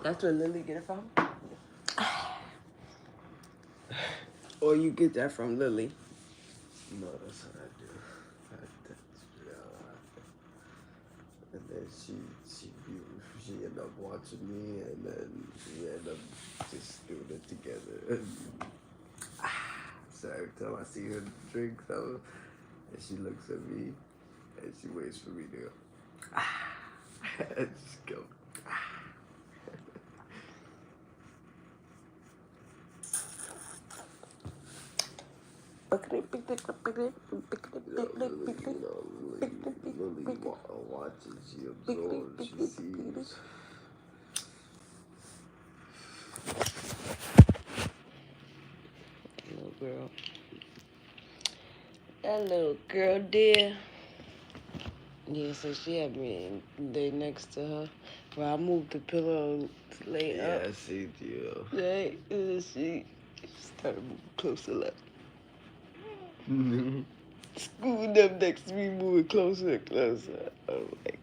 That's where Lily get it from? Or you get that from Lily? No, that's what I do. And then she ended up watching me, and then we ended up just doing it together. So every time I see her drink something, and she looks at me, and she waits for me to go. And just go. Lily watches, she absorbs, she sees. Little girl. That little girl there. Yeah, so she had me lay next to her. Well, I moved the pillow to lay up. Yeah, I see you. Right? And she started moving closer, like. Scooting up next to me, moving closer and closer. I'm like,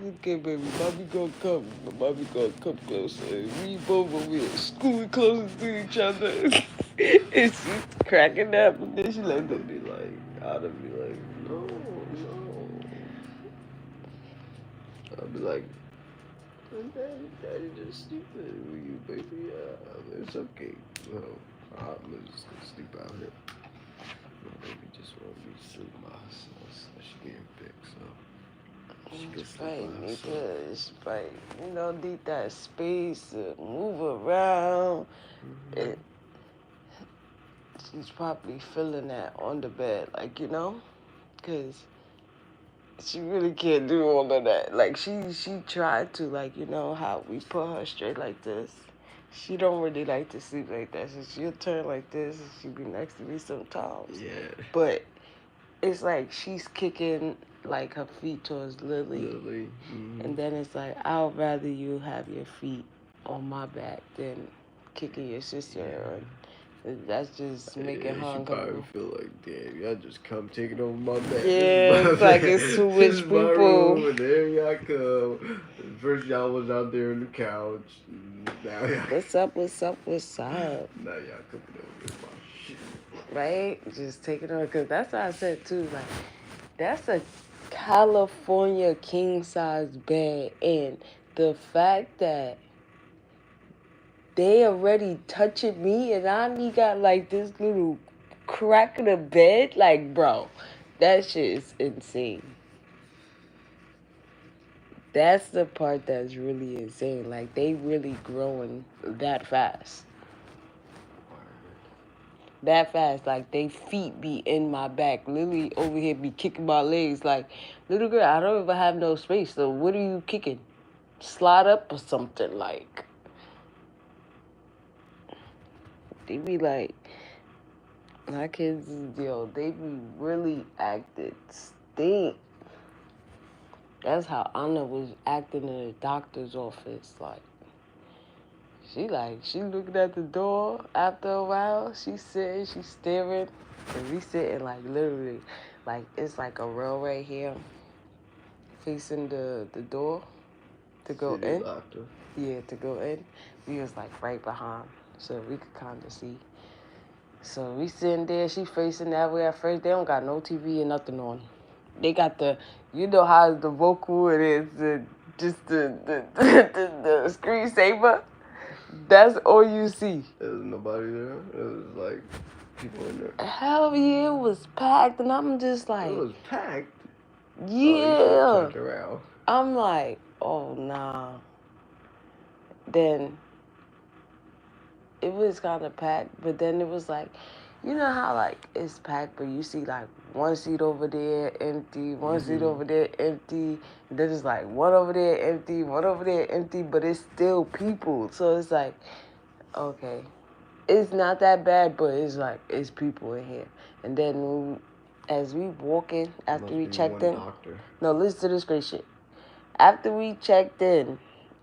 okay, baby, mommy gonna come. Mommy gonna come closer. And we both over here scooting closer to each other. And she's cracking up. And then she like, I'd be like, no. I'd be like, Daddy just sleeping with you, baby. It's okay. Well, I'm just gonna sleep out here. My baby just want me to sleep by herself, so she getting big, so she can sleep by herself. Because, need that space to move around. Mm-hmm. She's probably feeling that on the bed, because she really can't do all of that. Like, she tried to, how we put her straight like this. She don't really like to sleep like that, so she'll turn like this, and she'll be next to me sometimes. Yeah. But it's like she's kicking, like, her feet towards Lily. Mm-hmm. And then it's like, I'd rather you have your feet on my back than kicking your sister. Yeah. That's just making her uncomfortable. She probably feel like, damn, y'all just come taking over my bed. Yeah, it's like it's too much people. My room, and there y'all come. First y'all was out there on the couch. Now y'all. What's up? Now y'all coming over my shit. Right? Just taking over. Because that's what I said, too. Like, that's a California king-size bed. And the fact that they already touching me and I only got like this little crack in the bed. Like, bro, that shit is insane. That's the part that's really insane. Like, they really growing that fast. That fast. Like, they feet be in my back. Lily over here be kicking my legs. Like, little girl, I don't even have no space. So what are you kicking? Slide up or something, like. They be like, my kids, they be really acting stink. That's how Anna was acting in the doctor's office. Like, she looking at the door. After a while, she's sitting, she's staring. And we sitting, like, literally, like, it's like a row right here facing the door to go in. Doctor. Yeah, to go in. We was, like, right behind, so we could kind of see. So we sitting there, she facing that way at first. They don't got no TV and nothing on. They got the, how the vocal it is, the screensaver. That's all you see. There was nobody there. It was like people in there. Hell yeah, it was packed, and I'm just like, it was packed. Yeah. Oh, you around. I'm like, oh nah. Then it was kind of packed, but then it was like, you know how like it's packed, but you see like one seat over there empty, one seat over there empty, and then it's like one over there empty, one over there empty, but it's still people. So it's like, okay, it's not that bad, but it's like it's people in here. And then as we walk in after we checked in, no, listen to this great shit. After we checked in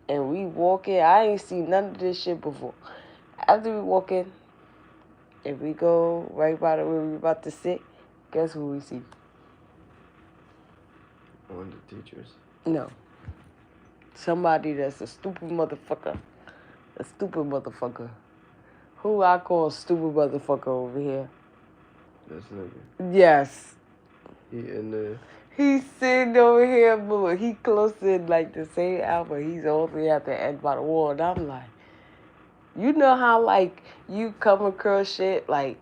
and we walk in, I ain't seen none of this shit before. After we walk in, if we go right by where we about to sit, Guess who we see? One of the teachers. No. Somebody that's a stupid motherfucker. A stupid motherfucker. Who I call stupid motherfucker over here? This nigga. Yes. He in there. He's sitting over here, but he close in like the same album. He's only at the end by the wall. And I'm like, you know how like you come across shit like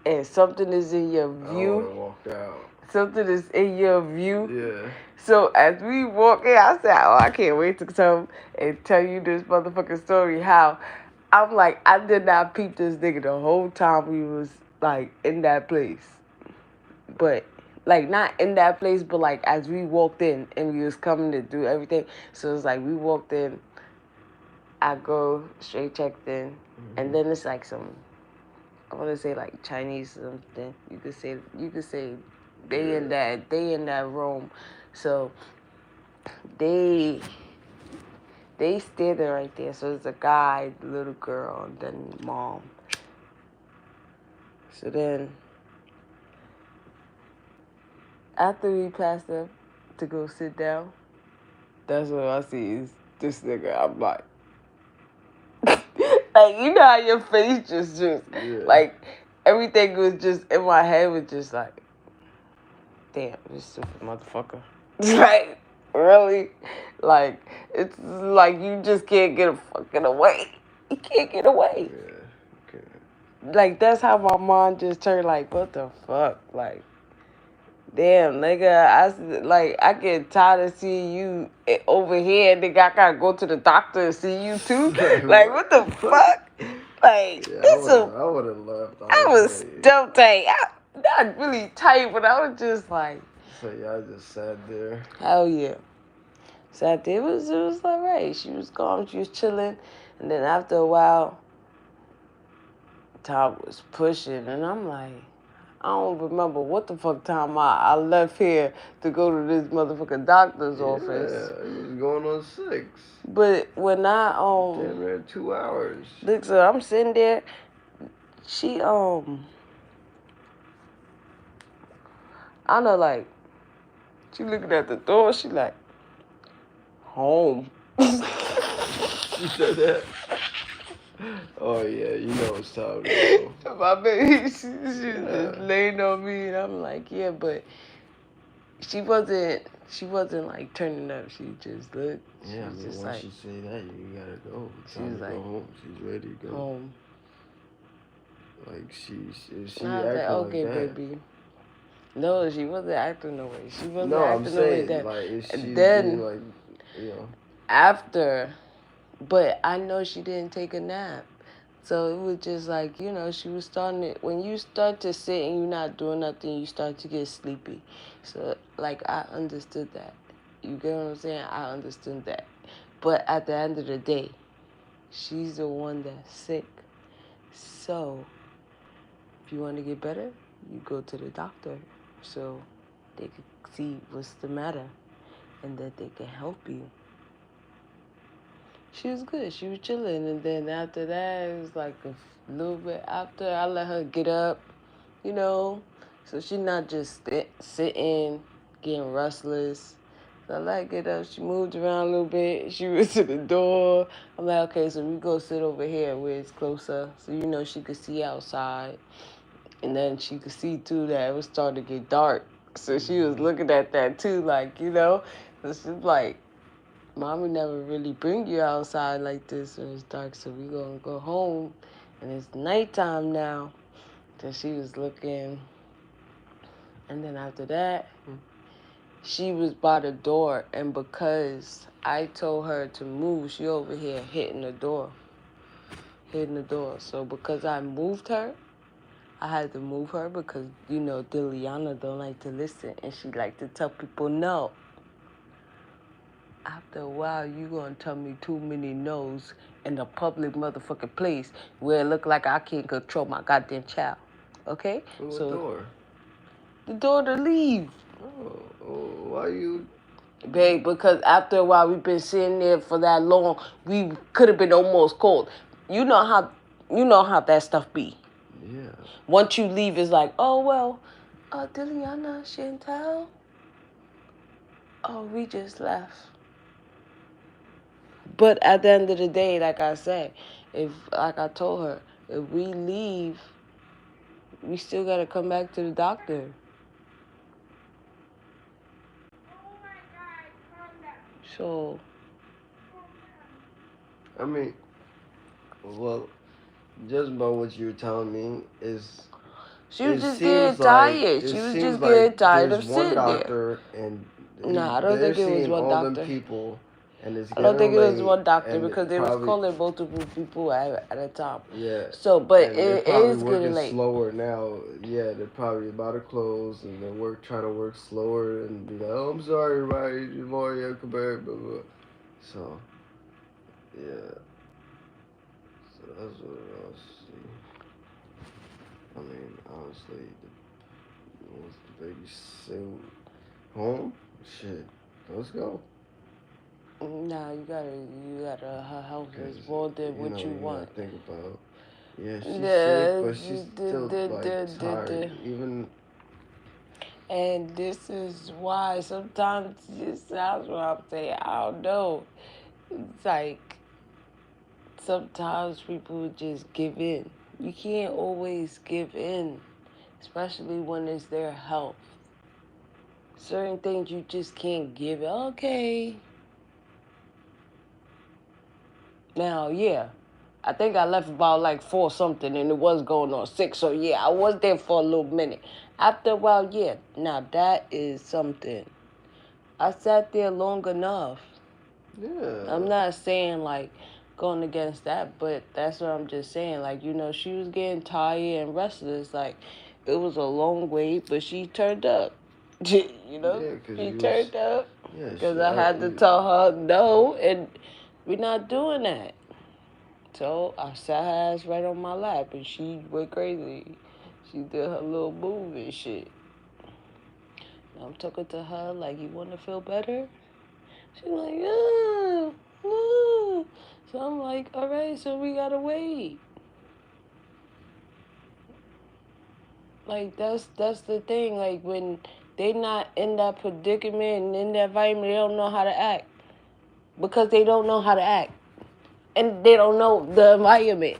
and something is in your I view. wanna walk out. Something is in your view. Yeah. So as we walk in, I said, oh, I can't wait to come and tell you this motherfucking story. How I'm like, I did not peep this nigga the whole time we was like in that place. But like not in that place, but like as we walked in and we was coming to do everything. So it's like we walked in, I go straight checked in, and then it's like some, I want to say like Chinese or something. You could say they in that room. So they standing right there. So it's a guy, the little girl, and then mom. So then after we passed up to go sit down, that's what I see is this nigga. I'm like, like you know how your face just like everything was just in my head was just like, damn, this stupid motherfucker. Like really, like it's like you just can't get fucking away. You can't get away. Yeah. Okay. Like that's how my mom just turned. Like what the fuck, like. Damn, nigga, I get tired of seeing you over here, nigga. I gotta go to the doctor and see you too. Like, what the fuck? Like, Yeah, this I would have left. I was still tight. Not really tight, but I was just like, So y'all just sat there. hell yeah. Sat there, it was like, right. She was calm, she was chilling. And then after a while, Tom was pushing, and I'm like, I don't remember what the fuck time I left here to go to this motherfucking doctor's office. Yeah, it was going on 6. But when I Damn near 2 hours. look, so I'm sitting there. She I don't know, like she looking at the door. She like home. She said that. Oh yeah, you know it's time to go. My baby, she just laying on me, and I'm like, yeah, but she wasn't like turning up. She just looked. Yeah, I mean, just once like, she say that, you gotta go. She was like, go home. She's ready to go. home. Like she And I was like, acting okay, like that. baby. No, she wasn't acting no way. She wasn't No, I'm acting no way saying that. like if she's And then being like, you know. after, but I know she didn't take a nap. So it was just like, you know, she was starting to, when you start to sit and you're not doing nothing, you start to get sleepy. So, like, I understood that. You get what I'm saying? I understood that. But at the end of the day, she's the one that's sick. So, if you want to get better, you go to the doctor so they can see what's the matter and that they can help you. She was good. She was chilling. And then after that, it was like a little bit after, I let her get up, you know. So she not just sitting, getting restless. So I let her get up. She moved around a little bit. She went to the door. I'm like, okay, so we go sit over here where it's closer. So, you know, she could see outside. And then she could see, too, that it was starting to get dark. So she was looking at that, too, like, you know. So she's like, Mommy never really bring you outside like this when it's dark, so we gonna go home, and it's nighttime now. So she was looking, and then after that, she was by the door, and because I told her to move, she over here hitting the door. So because I moved her, I had to move her because, you know, Diliana don't like to listen, and she like to tell people no. After a while, you gonna tell me too many no's in a public motherfucking place where it look like I can't control my goddamn child. Okay? What door? The door to leave. Oh, why you? Babe, because after a while, we've been sitting there for that long, we could have been almost cold. You know how that stuff be. Yeah. Once you leave, it's like, oh, well, Diliana, Shantell, oh, we just left. But at the end of the day, like I said, like I told her, if we leave, we still got to come back to the doctor. So, I mean, well, just by what you're telling me she was just getting tired. She it was seems just like getting tired there's of one sitting there. doctor and Nah, I don't they're think it was seeing one all them doctor. people and it's I don't think getting it was late one doctor and because they was probably calling multiple people at a time. yeah So, but and they're it probably is working getting late. slower now. Yeah, they're probably about to close and they're trying to work slower and be like, oh, I'm sorry, everybody, Mario, come back, blah, blah. So yeah, so that's what I was. I mean, honestly, once the baby still home, shit, let's go. Nah, you gotta. Her health Cause is more than you what know you you gotta want. think about. Yeah, she's sick, The, but she's still like tired. Even And this is why sometimes that's what I'm saying. I don't know. It's like sometimes people just give in. You can't always give in, especially when it's their health. Certain things you just can't give. Okay. Now, yeah. I think I left about like 4 something and it was going on 6. So yeah, I was there for a little minute. After a while, yeah. Now that is something. I sat there long enough. I'm yeah, not saying like going against that, but that's what I'm just saying. Like, she was getting tired and restless. Like, it was a long wait, but she turned up. yeah, cause She you was turned up yeah. because I had to tell her no, and we're not doing that. So I sat her ass right on my lap, and she went crazy. She did her little move and shit. I'm talking to her like, you want to feel better? She's like, yeah, yeah. So I'm like, all right, so we gotta wait. Like that's the thing. Like when they not in that predicament and in that environment, they don't know how to act because they don't know how to act and they don't know the environment.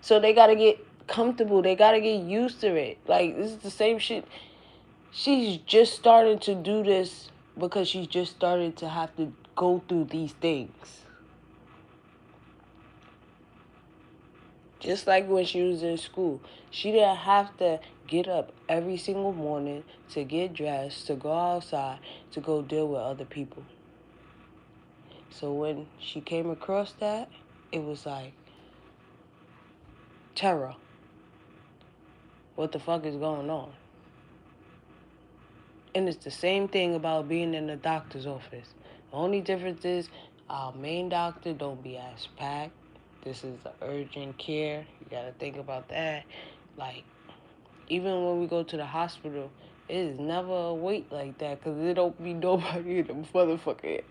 So they gotta get comfortable. They gotta get used to it. Like this is the same shit. She's just starting to do this because she's just started to have to go through these things. Just like when she was in school. She didn't have to get up every single morning to get dressed, to go outside, to go deal with other people. So when she came across that, it was like terror. What the fuck is going on? And it's the same thing about being in the doctor's office. The only difference is our main doctor don't be as packed. This is the urgent care. You gotta think about that. Like, even when we go to the hospital, it is never a wait like that because there don't be nobody in the motherfucking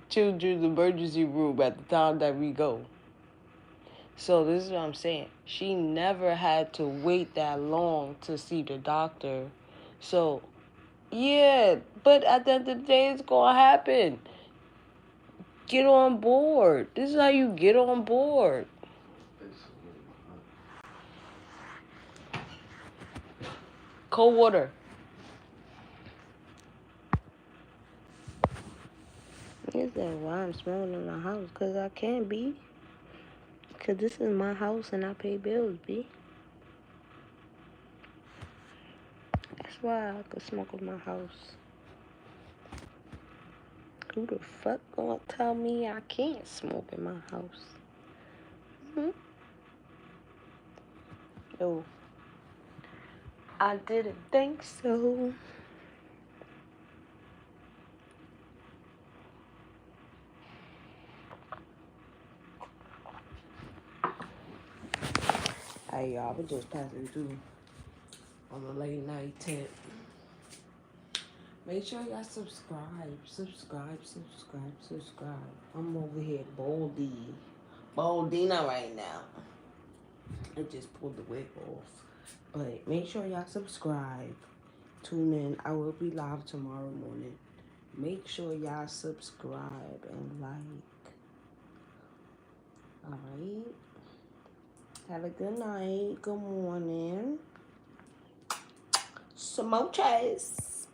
children's emergency room at the time that we go. So this is what I'm saying. She never had to wait that long to see the doctor. So, yeah, but at the end of the day, it's going to happen. Get on board. This is how you get on board. Cold water. Is that why I'm smelling in the house? Because I can't be. Because this is my house and I pay bills, B. That's why I could smoke in my house. Who the fuck gonna tell me I can't smoke in my house? Yo, I didn't think so. Hey, y'all, we're just passing through on the late night tip. Make sure y'all subscribe. I'm over here Boldina right now. I just pulled the wig off. But make sure y'all subscribe. Tune in. I will be live tomorrow morning. Make sure y'all subscribe and like. Alright. Have a good night. Good morning. Smoches.